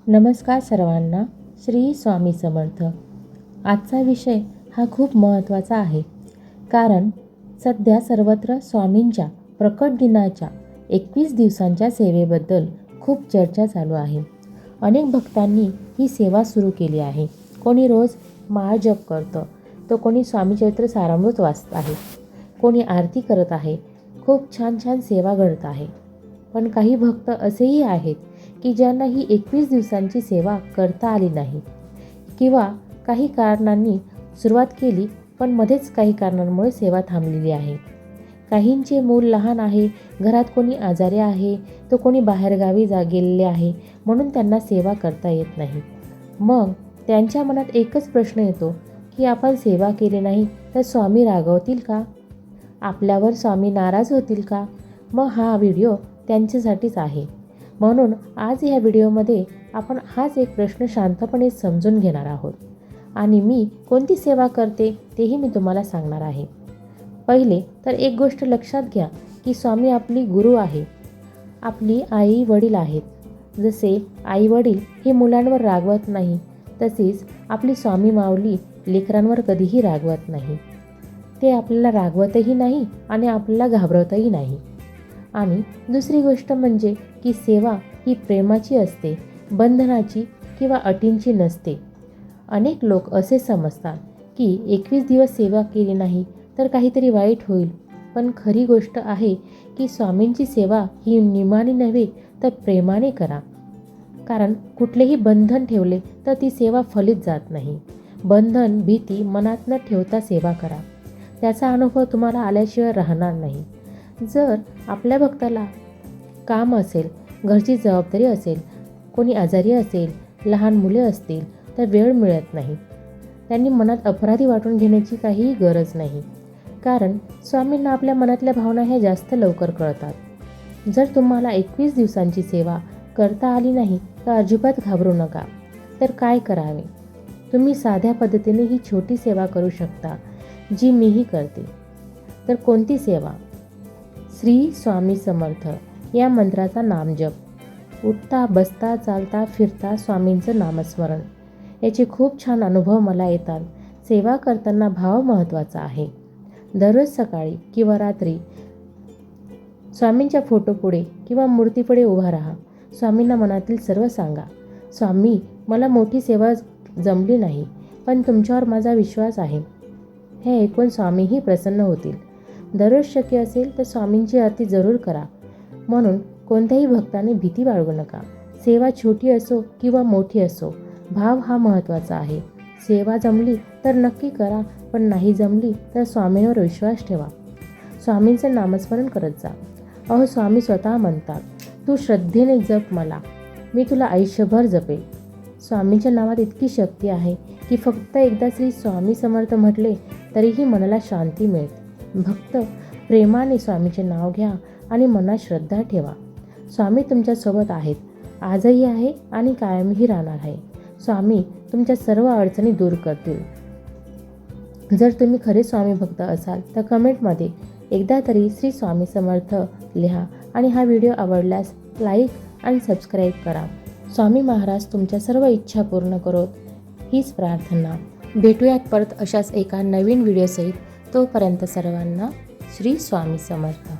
नमस्कार सर्वांना. श्री स्वामी समर्थ. आजचा विषय हा खूप महत्त्वाचा आहे, कारण सध्या सर्वत्र स्वामींच्या प्रकट दिनाच्या 21 दिवसांच्या सेवेबद्दल खूप चर्चा चालू आहे. अनेक भक्तांनी ही सेवा सुरू केली आहे. कोणी रोज माळ जप करतं, तर कोणी स्वामीचरित्र सारामृत वाचत आहे, कोणी आरती करत आहे. खूप छान छान सेवा घडत आहे. पण काही भक्त असेही आहेत की ज्यांना ही 21 दिवसांची सेवा करता आली नाही, किंवा काही कारणांनी सुरुवात केली पण मध्येच काही कारणांमुळे सेवा थांबलेली आहे. काहींचे मूल लहान आहे, घरात कोणी आजारी आहे, तर कोणी बाहेरगावी गेलेले आहे, म्हणून त्यांना सेवा करता येत नाही. मग त्यांच्या मनात एकच प्रश्न येतो की आपण सेवा केली नाही तर स्वामी रागवतील का? आपल्यावर स्वामी नाराज होतील का? मग हा व्हिडिओ त्यांच्यासाठीच आहे. म्हणून आज ह्या व्हिडिओमध्ये आपण हाच एक प्रश्न शांतपणे समजून घेणार आहोत, आणि मी कोणती सेवा करते तेही मी तुम्हाला सांगणार आहे. पहिले तर एक गोष्ट लक्षात घ्या की स्वामी आपली गुरु आहे, आपली आई वडील आहेत. जसे आई वडील हे मुलांवर रागवत नाही, तसेच आपली स्वामी माऊली लेकरांवर कधीही रागवत नाही. ते आपल्याला रागवतही नाही आणि आपल्याला घाबरवतही नाही. आणि दुसरी गोष्ट म्हणजे की सेवा ही प्रेमाची असते, बंधनाची किंवा अटींची नसते. अनेक लोक असे समजतात की 21 दिवस सेवा केली नाही तर काहीतरी वाईट होईल. पण खरी गोष्ट आहे की स्वामींची सेवा ही नियमाने नव्हे तर प्रेमाने करा. कारण कुठलेही बंधन ठेवले तर ती सेवा फलित जात नाही. बंधन, भीती मनात न ठेवता सेवा करा. त्याचा अनुभव तुम्हाला आल्याशिवाय राहणार नाही. जर आपल्या भक्ताला काम असेल, घरची जबाबदारी असेल, कोणी आजारी असेल, लहान मुले असतील, तर वेळ मिळत नाही, त्यांनी मनात अपराधी वाटून घेण्याची काहीही गरज नाही. कारण स्वामींना आपल्या मनातल्या भावना ह्या जास्त लवकर कळतात. जर तुम्हाला 21 दिवसांची सेवा करता आली नाही तर अजिबात घाबरू नका. तर काय करावे? तुम्ही साध्या पद्धतीने ही छोटी सेवा करू शकता, जी मीही करते. तर कोणती सेवा? श्री स्वामी समर्थ या मंत्राचा नामजप. उठता, बसता, चालता, फिरता स्वामींचं नामस्मरण. याचे खूप छान अनुभव मला येतात. सेवा करताना भाव महत्त्वाचा आहे. दररोज सकाळी किंवा रात्री स्वामींच्या फोटोपुढे किंवा मूर्तीपुढे उभा राहा. स्वामींना मनातील सर्व सांगा. स्वामी, मला मोठी सेवा जमली नाही, पण तुमच्यावर माझा विश्वास आहे. हे ऐकून स्वामीही प्रसन्न होतील. दररोज शक्य असेल तर स्वामींची आरती जरूर करा. म्हणून कोणत्याही भक्ताने भीती बाळगू नका. सेवा छोटी असो किंवा मोठी असो, भाव हा महत्त्वाचा आहे. सेवा जमली तर नक्की करा, पण नाही जमली तर स्वामींवर विश्वास ठेवा. स्वामींचं नामस्मरण करत जा. अहो, स्वामी स्वतः म्हणतात, तू श्रद्धेने जप मला, मी तुला आयुष्यभर जपेल. स्वामींच्या नावात इतकी शक्ती आहे की फक्त एकदा श्री स्वामी समर्थ म्हटले तरीही मनाला शांती मिळते. भक्त प्रेमाने स्वामीचे नाव घ्या आणि मनात श्रद्धा ठेवा. स्वामी तुमच्यासोबत आहेत, आजही आहे आणि कायमही राहणार आहे. स्वामी तुमच्या सर्व अडचणी दूर करतील. जर तुम्ही खरे स्वामी भक्त असाल तर कमेंटमध्ये एकदा तरी श्री स्वामी समर्थ लिहा, आणि हा व्हिडिओ आवडल्यास लाईक आणि सबस्क्राईब करा. स्वामी महाराज तुमच्या सर्व इच्छा पूर्ण करोत, हीच प्रार्थना. भेटूयात परत अशाच एका नवीन व्हिडिओसहित. तोपर्यंत सर्वांना श्री स्वामी समर्थ.